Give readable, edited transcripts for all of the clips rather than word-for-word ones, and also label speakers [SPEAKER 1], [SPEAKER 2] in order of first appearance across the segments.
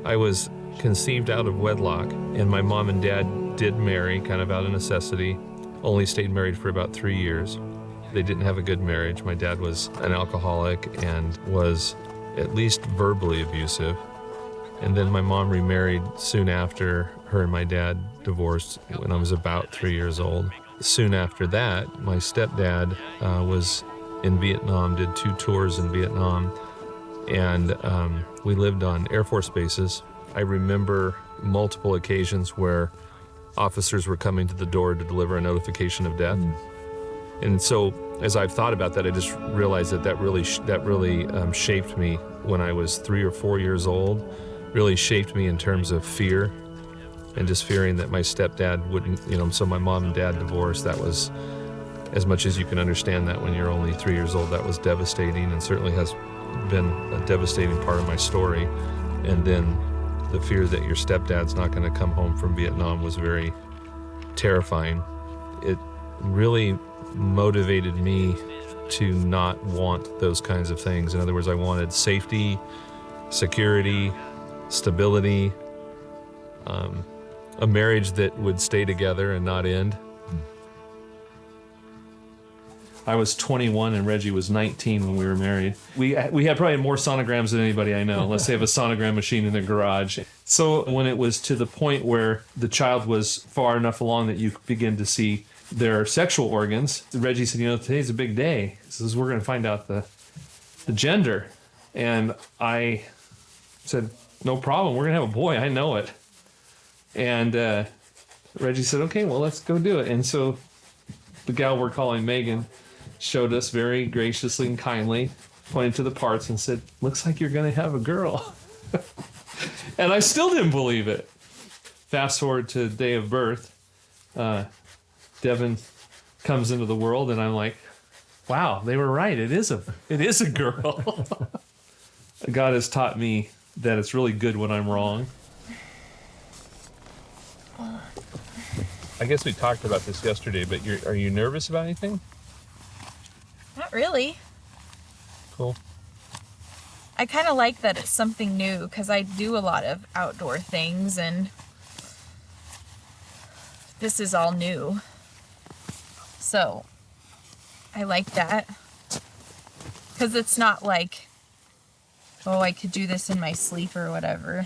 [SPEAKER 1] I was conceived out of wedlock, and my mom and dad did marry kind of out of necessity, only stayed married for about 3 years. They didn't have a good marriage. My dad was an alcoholic and was at least verbally abusive. And then my mom remarried soon after. Her and my dad divorced when I was about 3 years old. Soon after that, my stepdad was in Vietnam, did 2 tours in Vietnam, and we lived on Air Force bases. I remember multiple occasions where officers were coming to the door to deliver a notification of death. And so as I've thought about that, I just realized that really shaped me when I was 3 or 4 years old, really shaped me in terms of fear and just fearing that my stepdad wouldn't, so my mom and dad divorced. That was, as much as you can understand that when you're only 3 years old, that was devastating and certainly has been a devastating part of my story. And then the fear that your stepdad's not going to come home from Vietnam was very terrifying. It really motivated me to not want those kinds of things. In other words, I wanted safety, security, stability, a marriage that would stay together and not end. I was 21 and Reggie was 19 when we were married. We had probably more sonograms than anybody I know, unless they have a sonogram machine in their garage. So when it was to the point where the child was far enough along that you begin to see their sexual organs, Reggie said, today's a big day. He says, we're going to find out the gender. And I said, no problem, we're going to have a boy, I know it. And Reggie said, okay, well, let's go do it. And so the gal we're calling Megan showed us very graciously and kindly, pointed to the parts and said, looks like you're going to have a girl. And I still didn't believe it. Fast forward to the day of birth, Devin comes into the world and I'm like, wow, they were right. It is a girl. God has taught me that it's really good when I'm wrong. I guess we talked about this yesterday, but are you nervous about anything?
[SPEAKER 2] Not really.
[SPEAKER 1] Cool.
[SPEAKER 2] I kind of like that it's something new because I do a lot of outdoor things and this is all new. So I like that because it's not like, oh, I could do this in my sleep or whatever.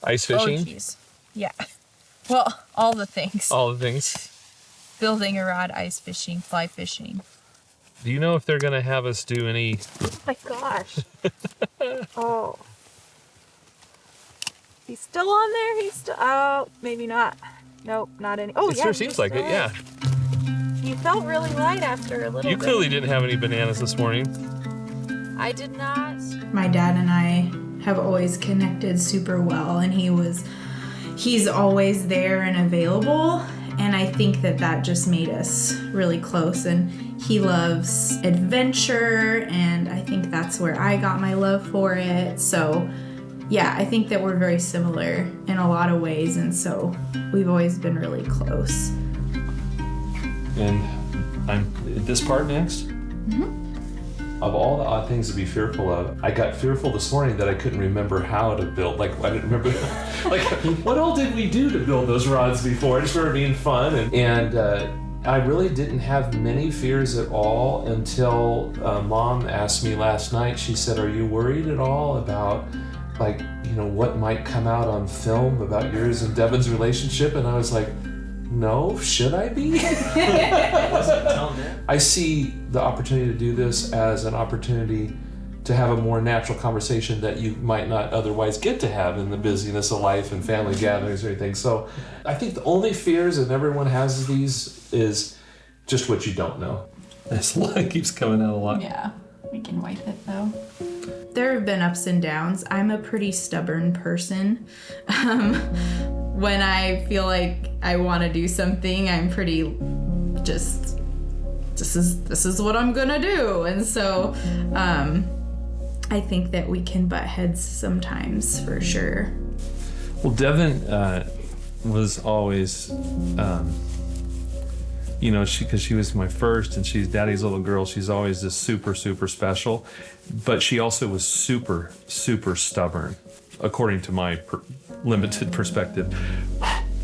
[SPEAKER 1] Ice fishing?
[SPEAKER 2] Oh, geez. Yeah. Well, all the things.
[SPEAKER 1] All the things.
[SPEAKER 2] Building a rod, ice fishing, fly fishing.
[SPEAKER 1] Do you know if they're going to have us do any...
[SPEAKER 3] Oh my gosh. Oh. He's still on there? Oh, maybe not. Nope, not any. Oh,
[SPEAKER 1] it
[SPEAKER 3] yeah.
[SPEAKER 1] Sure seems like it, yeah.
[SPEAKER 3] He felt really light after a little
[SPEAKER 1] You
[SPEAKER 3] bit.
[SPEAKER 1] clearly didn't have any bananas this morning.
[SPEAKER 3] I did not.
[SPEAKER 4] My dad and I have always connected super well, and he's always there and available, and I think that just made us really close. And he loves adventure, and I think that's where I got my love for it. So yeah, I think that we're very similar in a lot of ways, and so we've always been really close.
[SPEAKER 1] And I'm this part next.
[SPEAKER 4] Mm-hmm.
[SPEAKER 1] Of all the odd things to be fearful of, I got fearful this morning that I couldn't remember how to build. Like, I didn't remember, what all did we do to build those rods before? I just remember being fun. And I really didn't have many fears at all until Mom asked me last night. She said, are you worried at all about, what might come out on film about yours and Devin's relationship? And I was like, no, should I be? I see the opportunity to do this as an opportunity to have a more natural conversation that you might not otherwise get to have in the busyness of life and family gatherings or anything. So I think the only fears, and everyone has these, is just what you don't know. This line keeps coming out a lot.
[SPEAKER 4] Yeah, we can wipe it though. There have been ups and downs. I'm a pretty stubborn person. When I feel like I want to do something, I'm pretty just, this is what I'm gonna do. And so I think that we can butt heads sometimes, for sure.
[SPEAKER 1] Well, Devin was always because she was my first and she's daddy's little girl. She's always just super, super special. But she also was super, super stubborn, according to my limited perspective.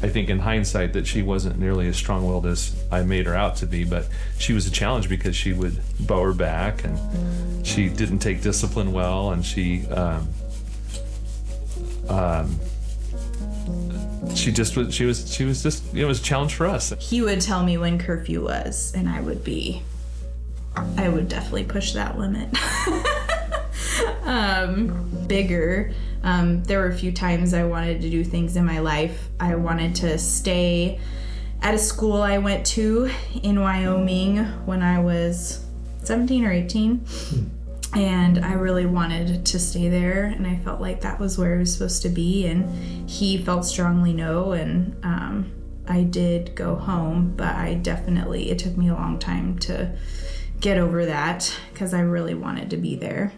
[SPEAKER 1] I think in hindsight that she wasn't nearly as strong-willed as I made her out to be, but she was a challenge because she would bow her back and she didn't take discipline well, and she was just, it was a challenge for us.
[SPEAKER 4] He would tell me when curfew was, and I would definitely push that limit. Bigger. There were a few times I wanted to do things in my life. I wanted to stay at a school I went to in Wyoming when I was 17 or 18. And I really wanted to stay there, and I felt like that was where I was supposed to be, and he felt strongly no, and I did go home, but it took me a long time to get over that because I really wanted to be there.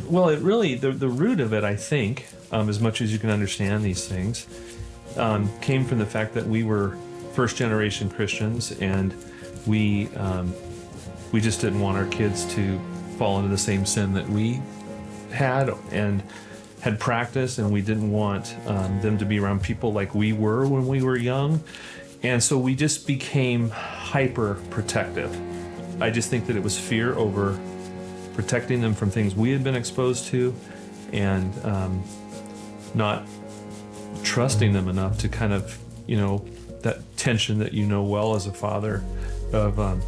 [SPEAKER 1] Well, it really, the root of it, I think, as much as you can understand these things, came from the fact that we were first-generation Christians, and we just didn't want our kids to fall into the same sin that we had and had practiced, and we didn't want them to be around people like we were when we were young. And so we just became hyper protective. I just think that it was fear over protecting them from things we had been exposed to, and not trusting them enough to kind of, that tension that well as a father of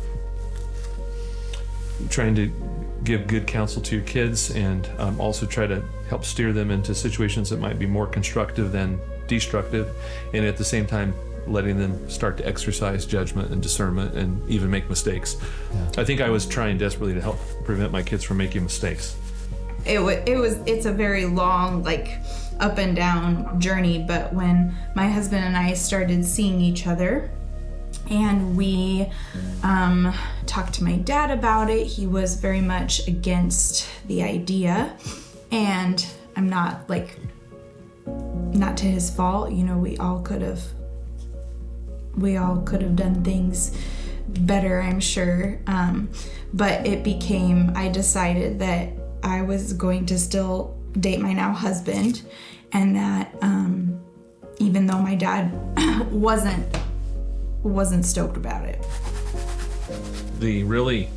[SPEAKER 1] trying to give good counsel to your kids, and also try to help steer them into situations that might be more constructive than destructive, and at the same time letting them start to exercise judgment and discernment and even make mistakes. Yeah. I think I was trying desperately to help prevent my kids from making mistakes.
[SPEAKER 4] It's a very long, up and down journey, but when my husband and I started seeing each other, and we talked to my dad about it, he was very much against the idea, and I'm not to his fault, we all could have done things better, I'm sure, but I decided that I was going to still date my now husband, and that even though my dad wasn't stoked about it.
[SPEAKER 1] The really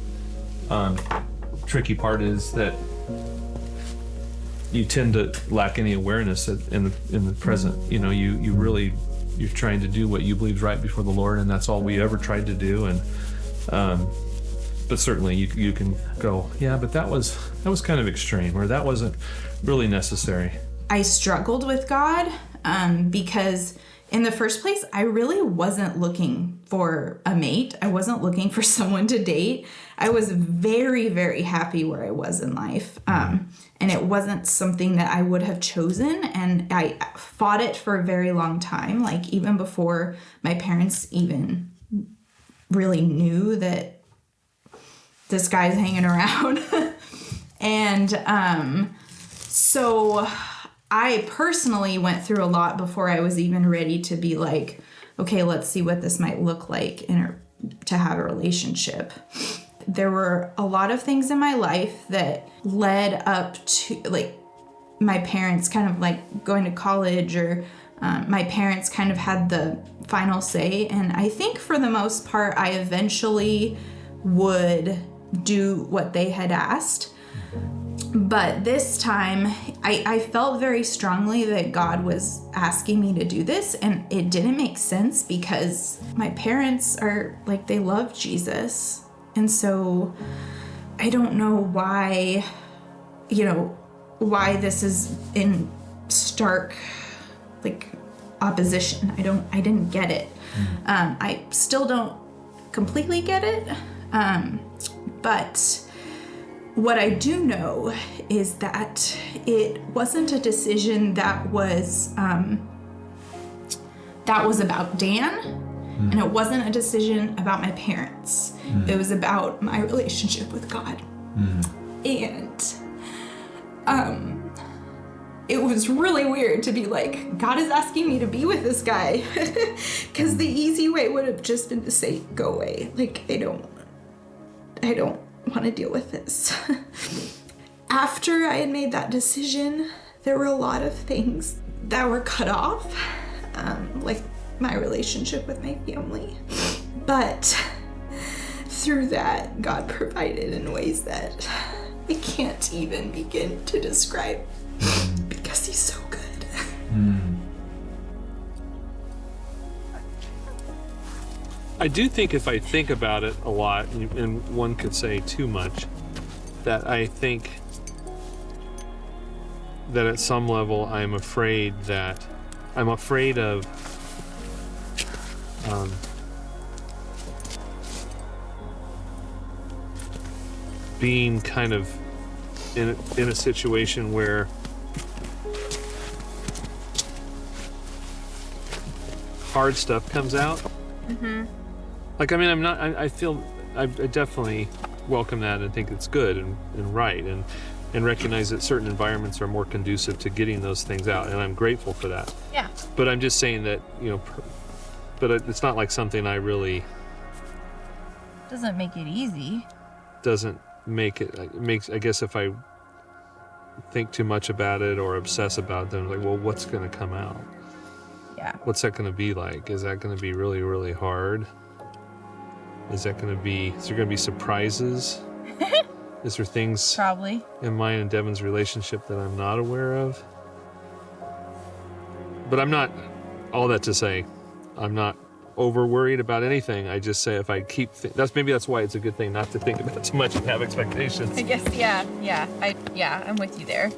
[SPEAKER 1] tricky part is that you tend to lack any awareness in the present. You're trying to do what you believe is right before the Lord, and that's all we ever tried to do. And but certainly you can go, yeah, but that was kind of extreme, or that wasn't really necessary.
[SPEAKER 4] I struggled with God because in the first place, I really wasn't looking for a mate. I wasn't looking for someone to date. I was very, very happy where I was in life. And it wasn't something that I would have chosen. And I fought it for a very long time, even before my parents even really knew that this guy's hanging around. And so I personally went through a lot before I was even ready to be okay, let's see what this might look like to have a relationship. There were a lot of things in my life that led up to my parents kind of going to college, or my parents kind of had the final say. And I think for the most part, I eventually would do what they had asked. But this time, I felt very strongly that God was asking me to do this, and it didn't make sense because my parents are they love Jesus. And so I don't know why this is in stark opposition. I didn't get it. I still don't completely get it. But what I do know is that it wasn't a decision that was about Dan, and it wasn't a decision about my parents. It was about my relationship with God. And it was really weird to be like, God is asking me to be with this guy. Because the easy way would have just been to say, go away. Like, I don't want to deal with this. After I had made that decision, there were a lot of things that were cut off, like my relationship with my family. But through that, God provided in ways that I can't even begin to describe because he's so good.
[SPEAKER 1] I do think if I think about it a lot, and one could say too much, that I think that at some level I'm afraid of being kind of in a situation where hard stuff comes out.
[SPEAKER 2] Mm-hmm.
[SPEAKER 1] Like, I mean, I feel I definitely welcome that and think it's good and right and recognize that certain environments are more conducive to getting those things out, and I'm grateful for that.
[SPEAKER 2] Yeah.
[SPEAKER 1] But I'm just saying that, but it's not like something I really
[SPEAKER 2] Doesn't make it easy.
[SPEAKER 1] doesn't make it makes, I guess, if I think too much about it or obsess about it, then I'm like, well, what's going to come out?
[SPEAKER 2] Yeah.
[SPEAKER 1] What's that going to be like? Is that going to be really, really hard? Is there going to be surprises? Is there things
[SPEAKER 2] Probably.
[SPEAKER 1] in mine and Devin's relationship that I'm not aware of? But I'm not, all that to say, I'm not over worried about anything. I just say if I keep, maybe that's why it's a good thing not to think about it too much and have expectations.
[SPEAKER 2] I guess, yeah, I'm with you there.